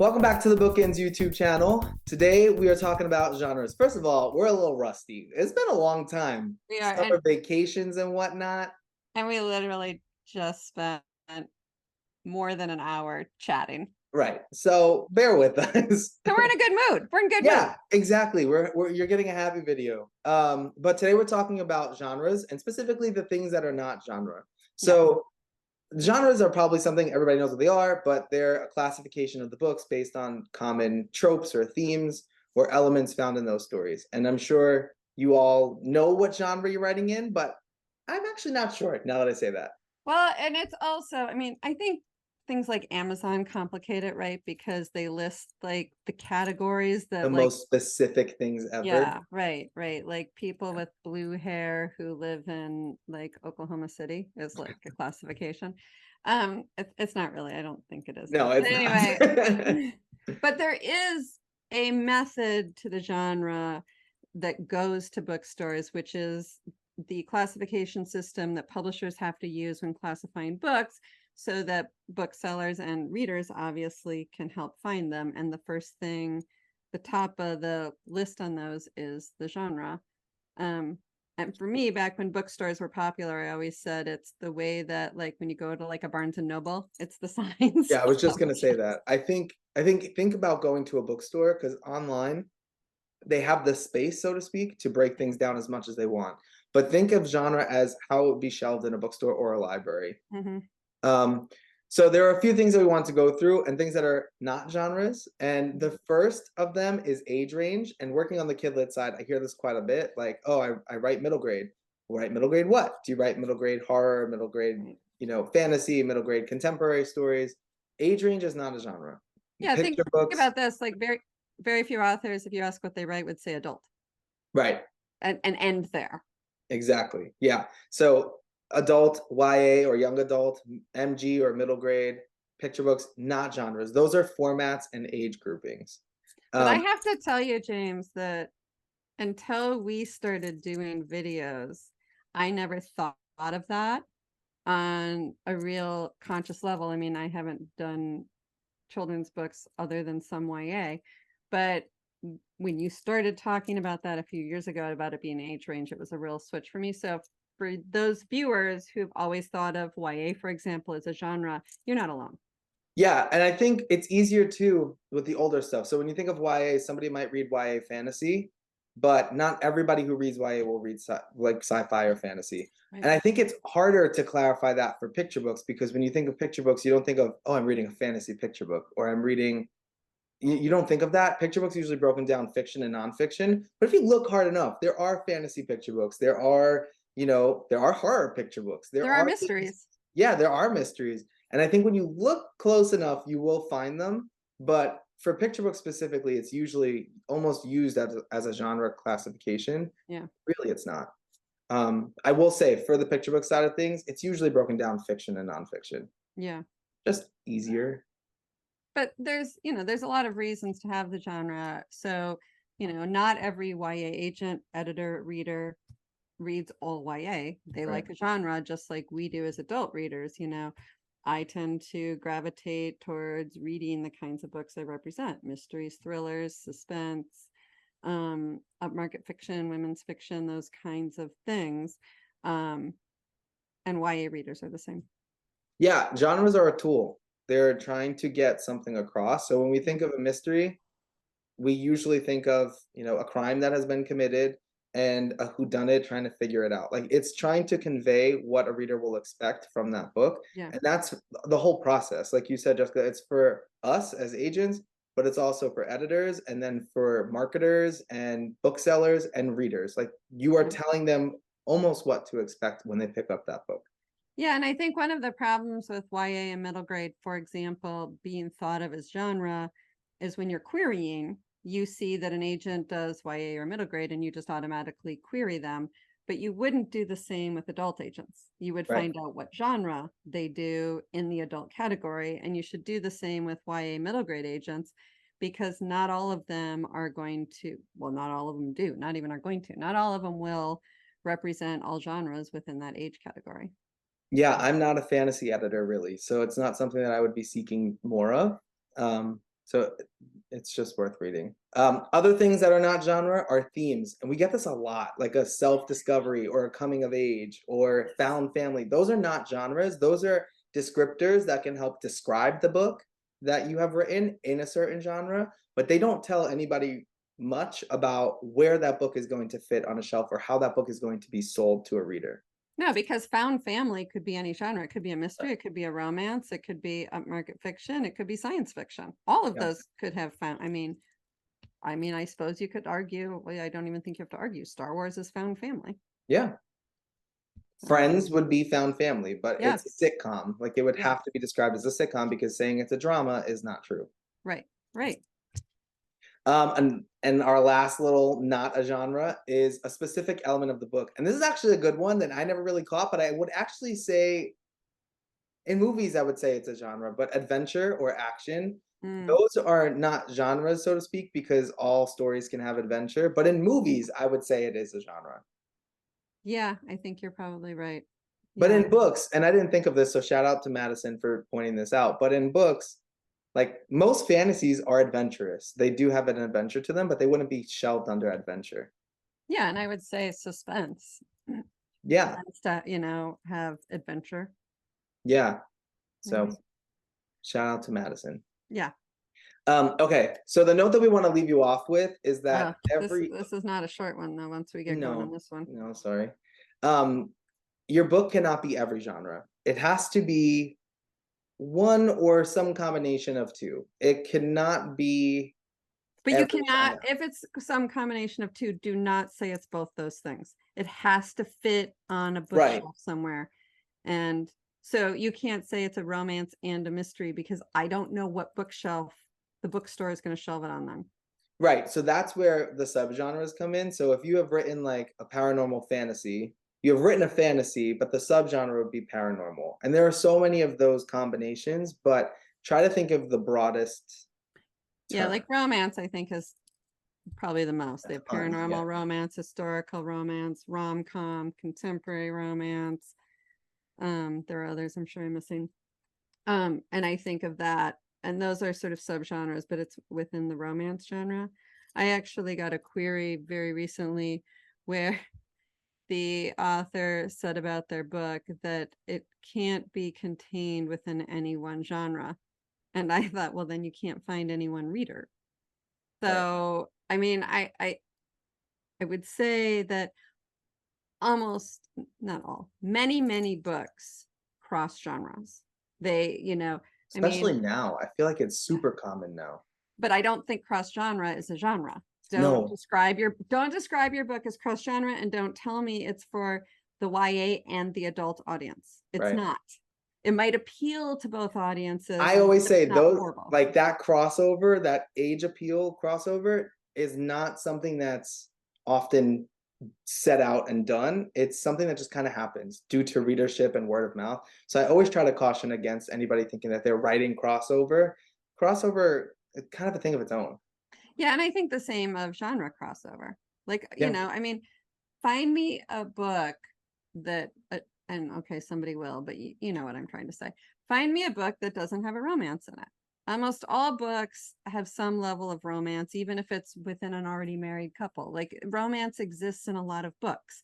Welcome back to the BookEnds YouTube channel. Today we are talking about genres. First of all, we're a little rusty. It's been a long time. We are, Summer vacations and whatnot. and we literally just spent more than an hour chatting. Right. So bear with us. So we're in a good mood. We're in good mood. Yeah, exactly. You're getting a happy video. But today we're talking about genres and specifically the things that are not genre. So genres are probably something everybody knows what they are, but they're a classification of the books based on common tropes or themes or elements found in those stories. And I'm sure you all know what genre you're writing in, but I'm actually not sure now that I say that. Well, and it's also, I think things like Amazon complicate it, right? Because they list like the categories The that most specific things ever. yeah, right. Like people with blue hair who live in like Oklahoma City is like a classification. It's not really, I don't think it is. No, But it's not. anyway, but there is a method to the genre that goes to bookstores, which is the classification system that publishers have to use when classifying books so that booksellers and readers obviously can help find them. And the first thing, the top of the list on those is the genre. And for me, back when bookstores were popular, I always said it's the way that like when you go to like a Barnes and Noble, it's the signs. Yeah, I was just gonna say that. I think about going to a bookstore because online they have the space, so to speak, to break things down as much as they want. But think of genre as how it would be shelved in a bookstore or a library. Mm-hmm. Um, so there are a few things that we want to go through and things that are not genres. And the first of them is age range. And working on the kidlit side, I hear this quite a bit. Like, oh, I write middle grade. Write middle grade what? Do you write middle grade horror, middle grade, fantasy, middle grade contemporary stories? Age range is not a genre. Yeah, think Picture books, about this. Like very few authors, if you ask what they write, would say adult right? and end there. Exactly. Yeah. So adult, YA or young adult, MG or middle grade, picture books, not genres. Those are formats and age groupings. But I have to tell you, James, that until we started doing videos, I never thought of that on a real conscious level. I mean, I haven't done children's books other than some YA, but when you started talking about that a few years ago about it being age range, it was a real switch for me. So for those viewers who've always thought of YA, for example, as a genre, you're not alone. Yeah, and I think it's easier too with the older stuff. So when you think of YA, somebody might read YA fantasy, but not everybody who reads YA will read like sci-fi or fantasy. Right. And I think it's harder to clarify that for picture books because when you think of picture books, you don't think of, oh, I'm reading a fantasy picture book or I'm reading you don't think of that. Picture books are usually broken down fiction and nonfiction. But if you look hard enough, there are fantasy picture books. There are horror picture books. There are mysteries. Yeah, there are mysteries. And I think when you look close enough, you will find them. But for picture books specifically, it's usually almost used as a genre classification. Yeah. Really, it's not. I will say for the picture book side of things, it's usually broken down fiction and nonfiction. Yeah. Just easier. But there's a lot of reasons to have the genre. So, not every YA agent, editor, reader reads all YA. They like a genre just like we do as adult readers. I tend to gravitate towards reading the kinds of books I represent: mysteries, thrillers, suspense, upmarket fiction, women's fiction, those kinds of things. And YA readers are the same. Yeah, genres are a tool. They're trying to get something across. So when we think of a mystery, we usually think of, a crime that has been committed and a whodunit trying to figure it out. Like it's trying to convey what a reader will expect from that book. Yeah. And that's the whole process. Like you said, Jessica, it's for us as agents, but it's also for editors and then for marketers and booksellers and readers. Like you are telling them almost what to expect when they pick up that book. Yeah, and I think one of the problems with YA and middle grade, for example, being thought of as genre is when you're querying, you see that an agent does YA or middle grade and you just automatically query them. But you wouldn't do the same with adult agents. You would find out what genre they do in the adult category, and you should do the same with YA middle grade agents because not all of them are going to, well, not all of them do, not even are going to, not all of them will represent all genres within that age category. Yeah, I'm not a fantasy editor really, so it's not something that I would be seeking more of. So it's just worth reading. Other things that are not genre are themes, and we get this a lot, like a self-discovery or a coming of age or found family. Those are not genres. Those are descriptors that can help describe the book that you have written in a certain genre, but they don't tell anybody much about where that book is going to fit on a shelf or how that book is going to be sold to a reader. No, because found family could be any genre. It could be a mystery, it could be a romance, it could be upmarket fiction, it could be science fiction. All of Yeah. those could have found. I suppose you could argue, well, I don't even think you have to argue. Star Wars is found family. Yeah. Friends would be found family, but Yes. it's a sitcom. Like it would Yeah. have to be described as a sitcom because saying it's a drama is not true. Right, right. And our last little not a genre is a specific element of the book. And this is actually a good one that I never really caught, but I would actually say in movies, I would say it's a genre, but adventure or action, those are not genres, so to speak, because all stories can have adventure. But in movies, I would say it is a genre. Yeah, I think you're probably right. But Yeah. in books, and I didn't think of this, so shout out to Madison for pointing this out. But in books, like most fantasies are adventurous. They do have an adventure to them, but they wouldn't be shelved under adventure. Yeah, and I would say suspense. Yeah. To, have adventure. Yeah. So Maybe. shout out to Madison. Yeah. Okay, so the note that we want to leave you off with is that this is not a short one though, once we get going on this one. No, sorry. Your book cannot be every genre. It has to be one or some combination of two. It cannot be. But you every cannot, genre. if it's some combination of two, do not say it's both those things. It has to fit on a bookshelf somewhere. And so you can't say it's a romance and a mystery because I don't know what bookshelf the bookstore is going to shelve it on them. Right. So that's where the subgenres come in. So if you have written like a paranormal fantasy, you have written a fantasy, but the subgenre would be paranormal. And there are so many of those combinations, but try to think of the broadest. Yeah, like romance, I think is probably the most. They have paranormal yeah. romance, historical romance, rom-com, contemporary romance. There are others I'm sure I'm missing. And I think of that, and those are sort of subgenres, but it's within the romance genre. I actually got a query very recently where the author said about their book that it can't be contained within any one genre. And I thought, well, then you can't find any one reader. So, I mean, I would say that almost, not all, many books cross genres. They, Especially now. I feel like it's super common now. But I don't think cross genre is a genre. Don't describe your book as cross genre, and don't tell me it's for the YA and the adult audience. It's not. It might appeal to both audiences. I always say those, like that crossover, that age appeal crossover is not something that's often set out and done. It's something that just kind of happens due to readership and word of mouth. So I always try to caution against anybody thinking that they're writing crossover. Crossover is kind of a thing of its own. Yeah, and I think the same of genre crossover. Like, I mean, find me a book that, and okay, somebody will, but you know what I'm trying to say. Find me a book that doesn't have a romance in it. Almost all books have some level of romance, even if it's within an already married couple. Like romance exists in a lot of books,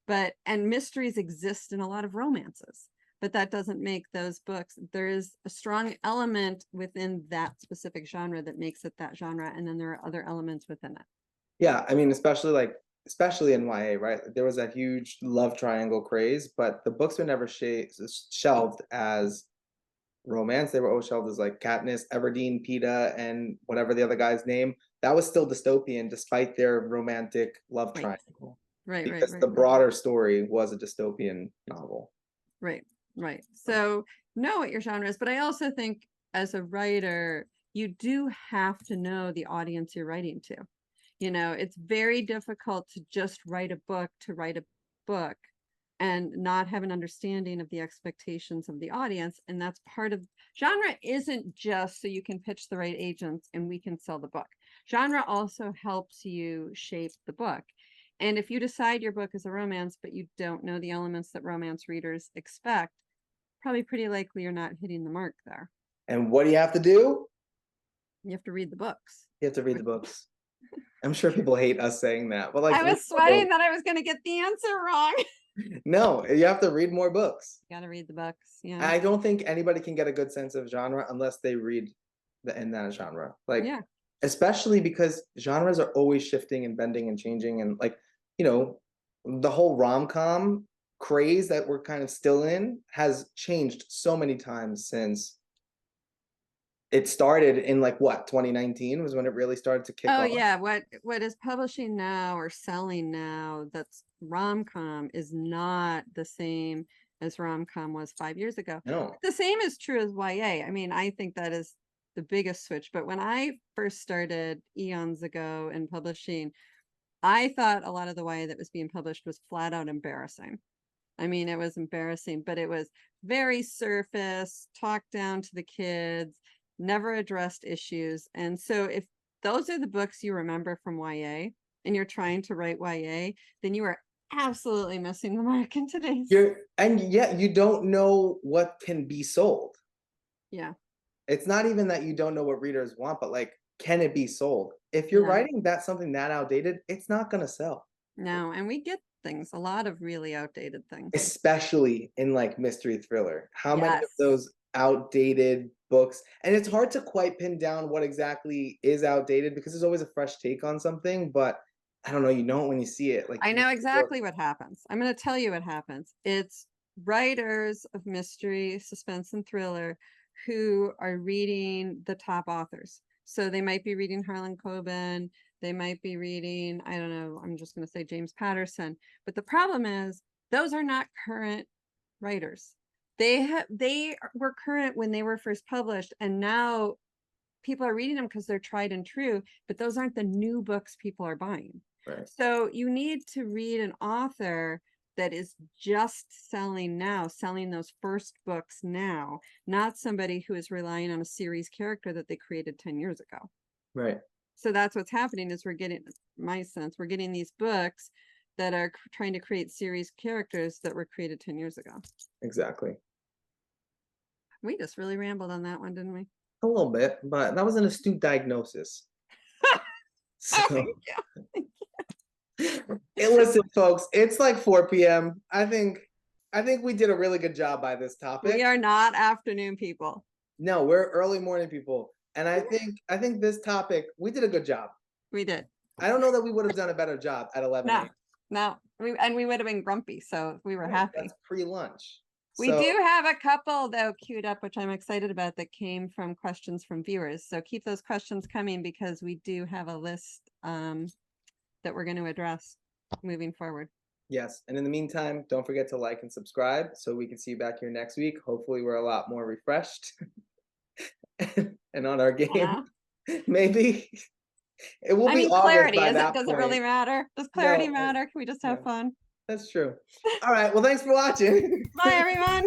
and mysteries exist in a lot of romances. But that doesn't make those books. There is a strong element within that specific genre that makes it that genre, and then there are other elements within it. Yeah, I mean, especially in YA, right? There was a huge love triangle craze, but the books were never shelved as romance. They were always shelved as like Katniss, Everdeen, Peeta, and whatever the other guy's name. That was still dystopian despite their romantic love triangle. Right. Because the broader story was a dystopian novel. Right. So know what your genre is, but I also think as a writer, you do have to know the audience you're writing to. It's very difficult to just write a book and not have an understanding of the expectations of the audience. And that's part of genre. Isn't just so you can pitch the right agents and we can sell the book. Genre also helps you shape the book. And if you decide your book is a romance, but you don't know the elements that romance readers expect, probably pretty likely you're not hitting the mark there. And what do you have to do? You have to read the books. You have to read the books. I'm sure people hate us saying that, but like I was sweating that I was going to get the answer wrong. no, you have to read more books. Got to read the books. Yeah. I don't think anybody can get a good sense of genre unless they read in that genre. Like, Yeah. especially because genres are always shifting and bending and changing, and like, you know, the whole rom-com craze that we're kind of still in has changed so many times since it started in like what 2019 was when it really started to kick Oh off. yeah, what is publishing now or selling now that's rom-com is not the same as rom-com was 5 years ago. No. The same is true as YA. I mean, I think that is the biggest switch. But when I first started eons ago in publishing, I thought a lot of the YA that was being published was flat out embarrassing. I mean, it was embarrassing, but it was very surface, talked down to the kids, never addressed issues. And so if those are the books you remember from YA and you're trying to write YA, then you are absolutely missing the mark in today's. And yet you don't know what can be sold. Yeah. It's not even that you don't know what readers want, but like, can it be sold? If you're writing that something that outdated, it's not going to sell. No, and we get things, a lot of really outdated things. Especially in like mystery thriller. How many of those outdated books, and it's hard to quite pin down what exactly is outdated because there's always a fresh take on something, but I don't know, you know it when you see it. Like, I know exactly what happens. I'm going to tell you what happens. It's writers of mystery, suspense, and thriller who are reading the top authors. So they might be reading Harlan Coben, they might be reading, I don't know, I'm just going to say James Patterson. But the problem is those are not current writers. They were current when they were first published, and now people are reading them because they're tried and true, but those aren't the new books people are buying. Right. So you need to read an author that is just selling now, selling those first books now, not somebody who is relying on a series character that they created 10 years ago. Right. So that's what's happening is we're getting, my sense, we're getting these books that are trying to create series characters that were created 10 years ago. Exactly. We just really rambled on that one, didn't we? A little bit, but that was an astute diagnosis. So, hey, listen, folks, it's like 4 p.m. I think we did a really good job by this topic. We are not afternoon people. No, we're early morning people. And I think this topic, we did a good job. We did. I don't know that we would have done a better job at 11 a.m. No. We would have been grumpy, so we were happy. That's pre-lunch. We do have a couple, though, queued up, which I'm excited about, that came from questions from viewers. So keep those questions coming because we do have a list that we're going to address moving forward. Yes. And in the meantime, don't forget to like and subscribe so we can see you back here next week. Hopefully we're a lot more refreshed and on our game. Yeah. Maybe. It will be clarity. Does it really matter? Does clarity matter? Can we just have fun? That's true. All right. Well, thanks for watching. Bye, everyone.